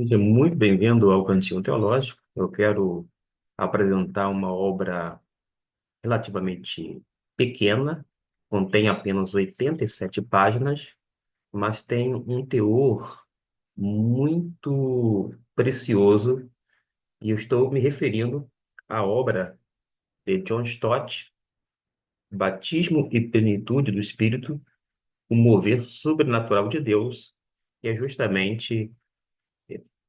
Seja muito bem-vindo ao Cantinho Teológico. Eu quero apresentar uma obra relativamente pequena, contém apenas 87 páginas, mas tem um teor muito precioso, e eu estou me referindo à obra de John Stott, Batismo e Plenitude do Espírito, o mover sobrenatural de Deus, que é justamente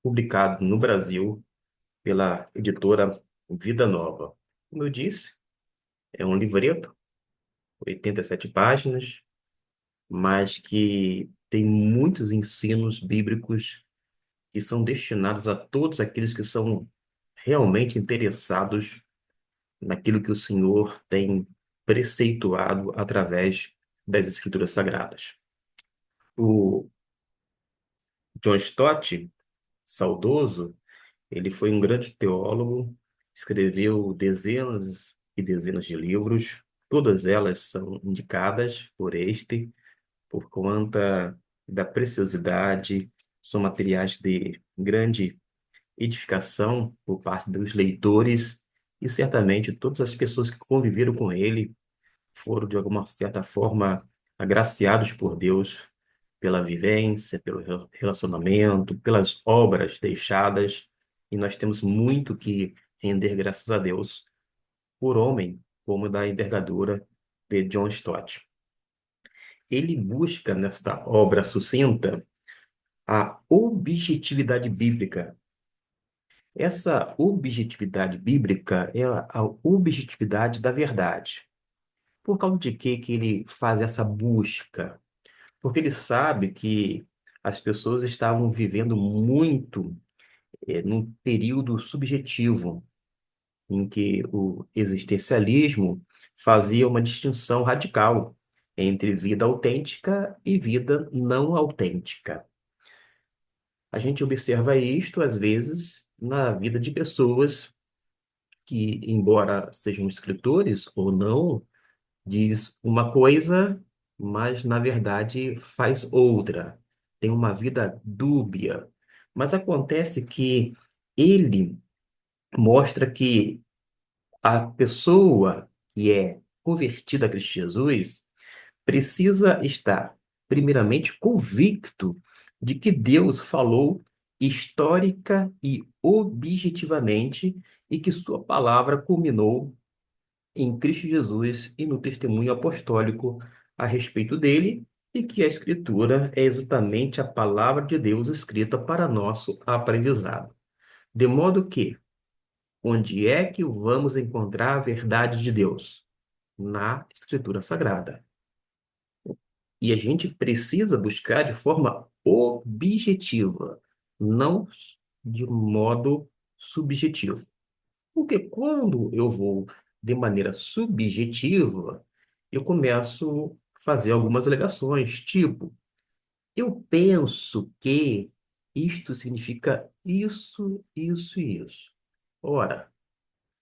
publicado no Brasil pela editora Vida Nova. Como eu disse, é um livreto, 87 páginas, mas que tem muitos ensinos bíblicos que são destinados a todos aqueles que são realmente interessados naquilo que o Senhor tem preceituado através das Escrituras Sagradas. O John Stott, saudoso, ele foi um grande teólogo, escreveu dezenas e dezenas de livros, todas elas são indicadas por este, por conta da preciosidade, são materiais de grande edificação por parte dos leitores, e certamente todas as pessoas que conviveram com ele foram, de alguma certa forma, agraciados por Deus pela vivência, pelo relacionamento, pelas obras deixadas, e nós temos muito que render graças a Deus por homem como da envergadura de John Stott. Ele busca nesta obra sucinta a objetividade bíblica. Essa objetividade bíblica é a objetividade da verdade. Por causa de que ele faz essa busca? Porque ele sabe que as pessoas estavam vivendo muito num período subjetivo, em que o existencialismo fazia uma distinção radical entre vida autêntica e vida não autêntica. A gente observa isto, às vezes, na vida de pessoas que, embora sejam escritores ou não, diz uma coisa, mas na verdade faz outra. Tem uma vida dúbia. Mas acontece que ele mostra que a pessoa que é convertida a Cristo Jesus precisa estar, primeiramente, convicto de que Deus falou histórica e objetivamente e que sua palavra culminou em Cristo Jesus e no testemunho apostólico a respeito dele, e que a Escritura é exatamente a palavra de Deus escrita para nosso aprendizado. De modo que, onde é que vamos encontrar a verdade de Deus? Na Escritura Sagrada. E a gente precisa buscar de forma objetiva, não de modo subjetivo. Porque quando eu vou de maneira subjetiva, eu começo a fazer algumas alegações, tipo, eu penso que isto significa isso, isso e isso. Ora,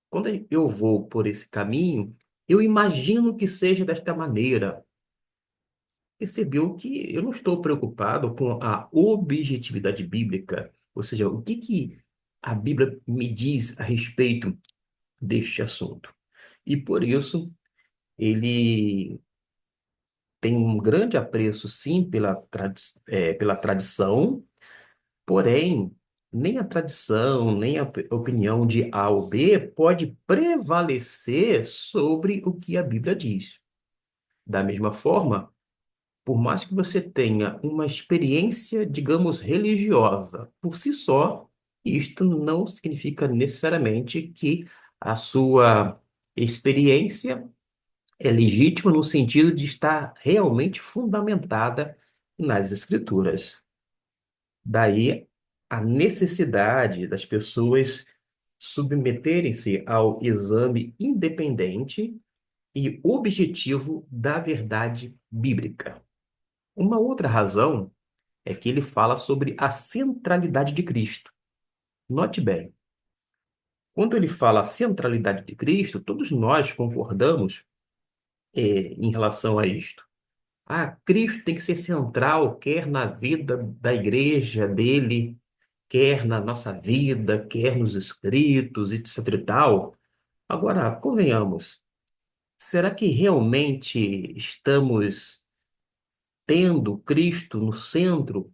quando eu vou por esse caminho, eu imagino que seja desta maneira. Percebeu que eu não estou preocupado com a objetividade bíblica, ou seja, o que que a Bíblia me diz a respeito deste assunto. E por isso ele tem um grande apreço, sim, pela tradição, porém, nem a tradição, nem a opinião de A ou B pode prevalecer sobre o que a Bíblia diz. Da mesma forma, por mais que você tenha uma experiência, digamos, religiosa por si só, isto não significa necessariamente que a sua experiência é legítima no sentido de estar realmente fundamentada nas Escrituras. Daí a necessidade das pessoas submeterem-se ao exame independente e objetivo da verdade bíblica. Uma outra razão é que ele fala sobre a centralidade de Cristo. Note bem, quando ele fala a centralidade de Cristo, todos nós concordamos em relação a isto. Ah, Cristo tem que ser central, quer na vida da igreja dele, quer na nossa vida, quer nos escritos, etc e tal. Agora, convenhamos, será que realmente estamos tendo Cristo no centro,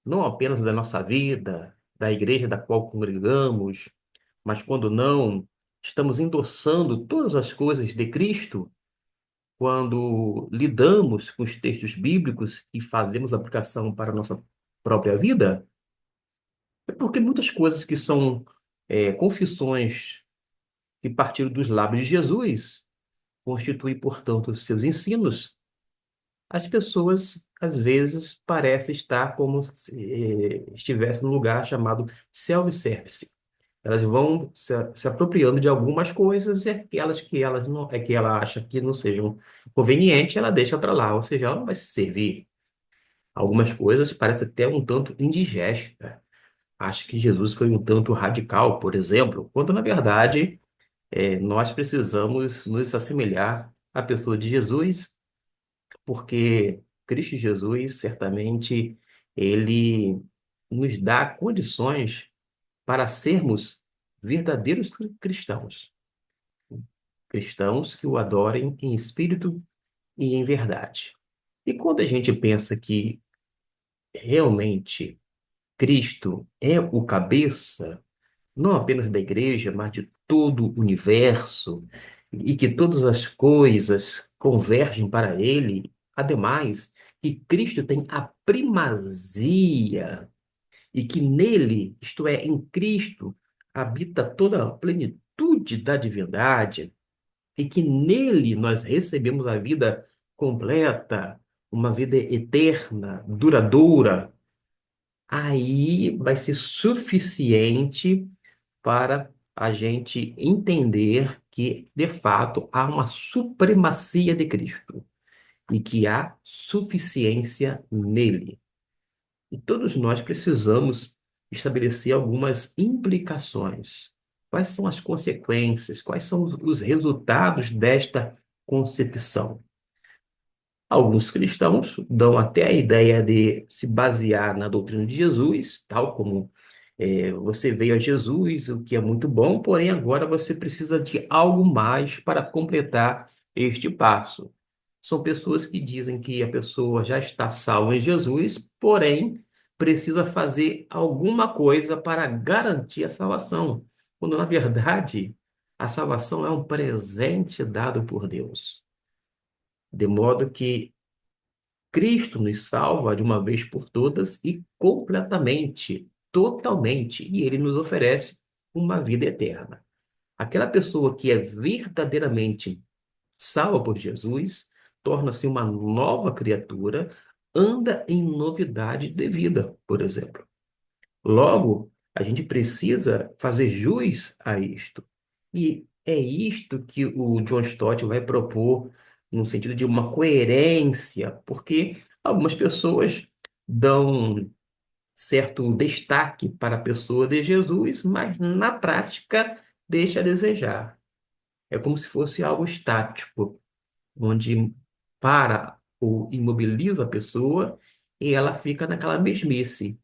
não apenas da nossa vida, da igreja da qual congregamos, mas quando não, estamos endossando todas as coisas de Cristo quando lidamos com os textos bíblicos e fazemos aplicação para a nossa própria vida? É porque muitas coisas que são confissões que partiram dos lábios de Jesus constituem, portanto, os seus ensinos. As pessoas, às vezes, parecem estar como se estivessem num lugar chamado self-service. Elas vão se apropriando de algumas coisas e aquelas que elas não, que ela acha que não sejam convenientes, ela deixa para lá, ou seja, ela não vai se servir. Algumas coisas parecem até um tanto indigesta. Acho que Jesus foi um tanto radical, por exemplo, quando na verdade nós precisamos nos assemelhar à pessoa de Jesus, porque Cristo Jesus, certamente, ele nos dá condições para sermos verdadeiros cristãos. Cristãos que o adorem em espírito e em verdade. E quando a gente pensa que realmente Cristo é o cabeça, não apenas da igreja, mas de todo o universo, e que todas as coisas convergem para ele, ademais, que Cristo tem a primazia e que nele, isto é, em Cristo, habita toda a plenitude da divindade, e que nele nós recebemos a vida completa, uma vida eterna, duradoura, aí vai ser suficiente para a gente entender que, de fato, há uma supremacia de Cristo e que há suficiência nele. E todos nós precisamos estabelecer algumas implicações. Quais são as consequências? Quais são os resultados desta concepção? Alguns cristãos dão até a ideia de se basear na doutrina de Jesus, tal como você veio a Jesus, o que é muito bom, porém agora você precisa de algo mais para completar este passo. São pessoas que dizem que a pessoa já está salva em Jesus, porém precisa fazer alguma coisa para garantir a salvação, quando na verdade a salvação é um presente dado por Deus. De modo que Cristo nos salva de uma vez por todas e completamente, totalmente, e ele nos oferece uma vida eterna. Aquela pessoa que é verdadeiramente salva por Jesus torna-se uma nova criatura, anda em novidade de vida, por exemplo. Logo, a gente precisa fazer jus a isto. E é isto que o John Stott vai propor no sentido de uma coerência, porque algumas pessoas dão certo destaque para a pessoa de Jesus, mas na prática deixa a desejar. É como se fosse algo estático, onde para ou imobiliza a pessoa e ela fica naquela mesmice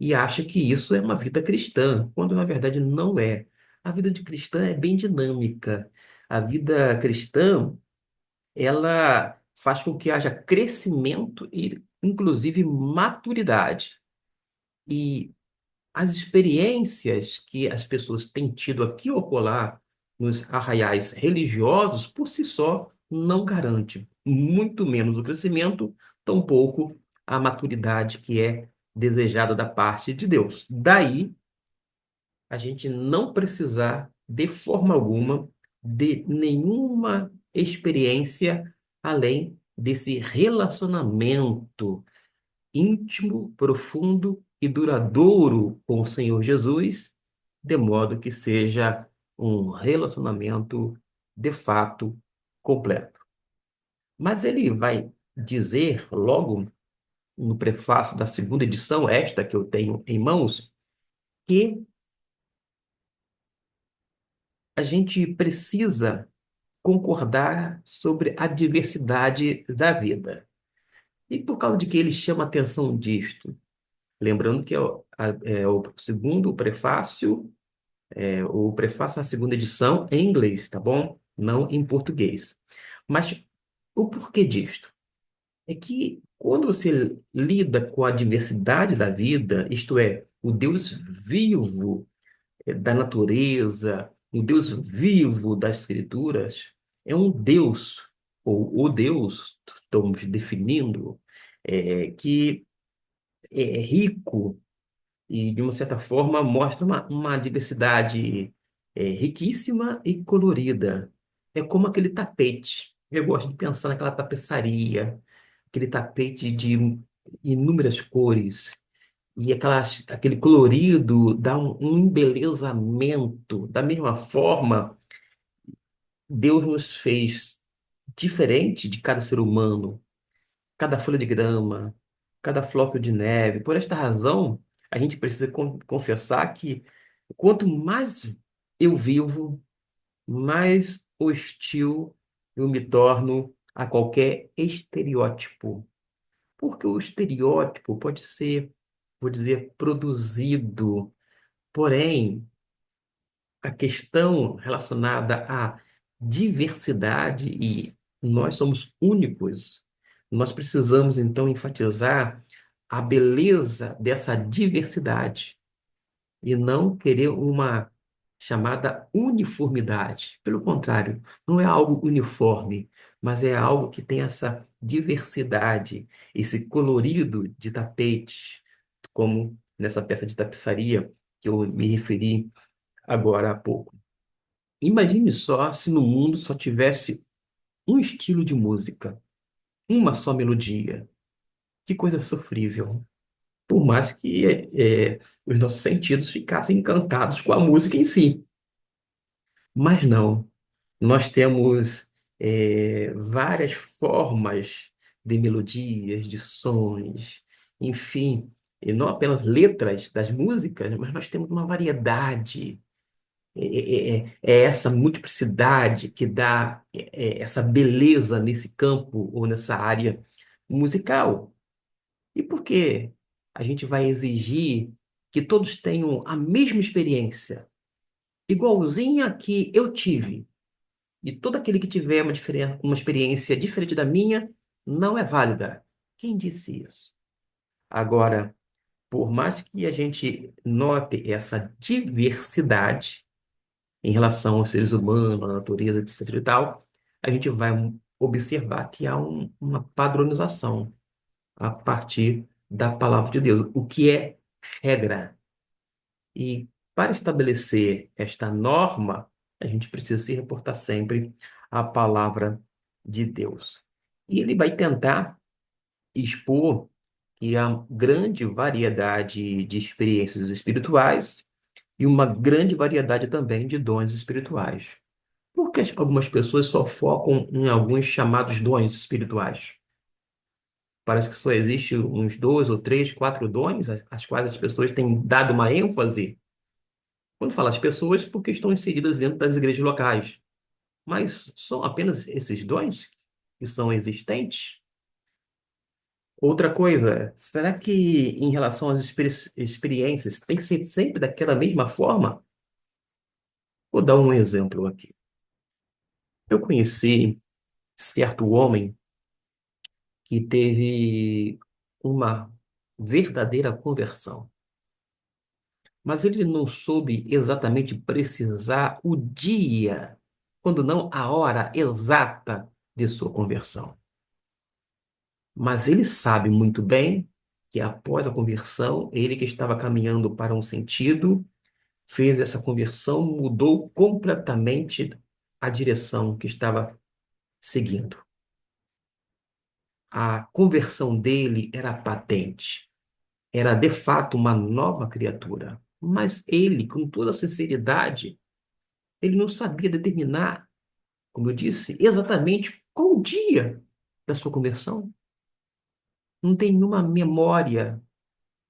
e acha que isso é uma vida cristã, quando na verdade não é. A vida de cristã é bem dinâmica. A vida cristã, ela faz com que haja crescimento e, inclusive, maturidade. E as experiências que as pessoas têm tido aqui ou acolá nos arraiais religiosos, por si só, não garante muito menos o crescimento, tampouco a maturidade que é desejada da parte de Deus. Daí a gente não precisar, de forma alguma, de nenhuma experiência além desse relacionamento íntimo, profundo e duradouro com o Senhor Jesus, de modo que seja um relacionamento de fato completo. Mas ele vai dizer logo no prefácio da segunda edição, esta que eu tenho em mãos, que a gente precisa concordar sobre a diversidade da vida. E por causa de que ele chama a atenção disto? Lembrando que é o segundo prefácio, o prefácio na segunda edição em inglês, tá bom? Não em português. Mas o porquê disto? É que quando você lida com a diversidade da vida, isto é, o Deus vivo da natureza, o Deus vivo das Escrituras, é um Deus, ou o Deus, estamos definindo, que é rico e, de uma certa forma, mostra uma diversidade riquíssima e colorida. É como aquele tapete. Eu gosto de pensar naquela tapeçaria, aquele tapete de inúmeras cores. E aquele colorido dá um embelezamento. Da mesma forma, Deus nos fez diferente de cada ser humano, cada folha de grama, cada floco de neve. Por esta razão, a gente precisa confessar que quanto mais eu vivo, mais hostil eu me torno a qualquer estereótipo. Porque o estereótipo pode ser, vou dizer, produzido. Porém, a questão relacionada à diversidade e nós somos únicos, nós precisamos então enfatizar a beleza dessa diversidade e não querer uma chamada uniformidade. Pelo contrário, não é algo uniforme, mas é algo que tem essa diversidade, esse colorido de tapete, como nessa peça de tapeçaria que eu me referi agora há pouco. Imagine só se no mundo só tivesse um estilo de música, uma só melodia. Que coisa sofrível. Por mais que os nossos sentidos ficassem encantados com a música em si. Mas não. Nós temos várias formas de melodias, de sons, enfim, e não apenas letras das músicas, mas nós temos uma variedade. É essa multiplicidade que dá essa beleza nesse campo ou nessa área musical. E por que a gente vai exigir que todos tenham a mesma experiência, igualzinha que eu tive? E todo aquele que tiver uma experiência diferente da minha não é válida. Quem disse isso? Agora, por mais que a gente note essa diversidade, em relação aos seres humanos, à natureza, etc. e tal, a gente vai observar que há uma padronização a partir da palavra de Deus, o que é regra. E para estabelecer esta norma, a gente precisa se reportar sempre à palavra de Deus. E ele vai tentar expor que há grande variedade de experiências espirituais e uma grande variedade também de dons espirituais. Por que algumas pessoas só focam em alguns chamados dons espirituais? Parece que só existe uns dois ou três, quatro dons, às quais as pessoas têm dado uma ênfase. Quando falo as pessoas, porque estão inseridas dentro das igrejas locais. Mas são apenas esses dons que são existentes? Outra coisa, será que em relação às experiências tem que ser sempre daquela mesma forma? Vou dar um exemplo aqui. Eu conheci certo homem que teve uma verdadeira conversão. Mas ele não soube exatamente precisar o dia, quando não a hora exata de sua conversão. Mas ele sabe muito bem que após a conversão, ele que estava caminhando para um sentido, fez essa conversão, mudou completamente a direção que estava seguindo. A conversão dele era patente. Era de fato uma nova criatura. Mas ele, com toda a sinceridade, ele não sabia determinar, como eu disse, exatamente qual o dia da sua conversão. Não tem nenhuma memória,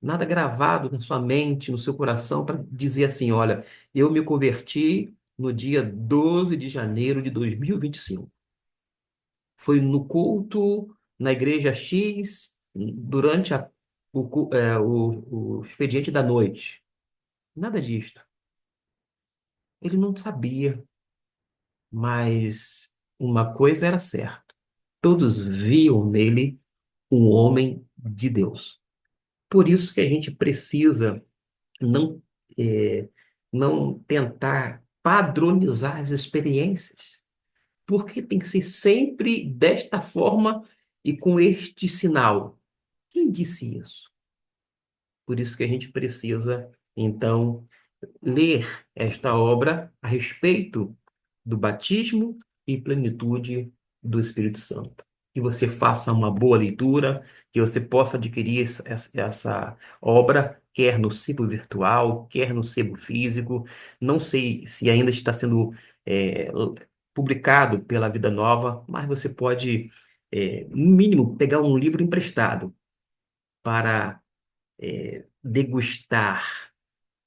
nada gravado na sua mente, no seu coração, para dizer assim: olha, eu me converti no dia 12 de janeiro de 2025. Foi no culto, na igreja X, durante a o expediente da noite. Nada disto. Ele não sabia, mas uma coisa era certa. Todos viam nele um homem de Deus. Por isso que a gente precisa não, eh, não tentar padronizar as experiências, porque tem que ser sempre desta forma e com este sinal. Quem disse isso? Por isso que a gente precisa, então, ler esta obra a respeito do batismo e plenitude do Espírito Santo. Que você faça uma boa leitura, que você possa adquirir essa obra, quer no sebo virtual, quer no sebo físico. Não sei se ainda está sendo é, publicado pela Vida Nova, mas você pode, no mínimo, pegar um livro emprestado para degustar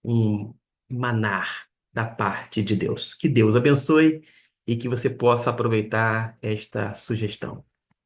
um manar da parte de Deus. Que Deus abençoe e que você possa aproveitar esta sugestão.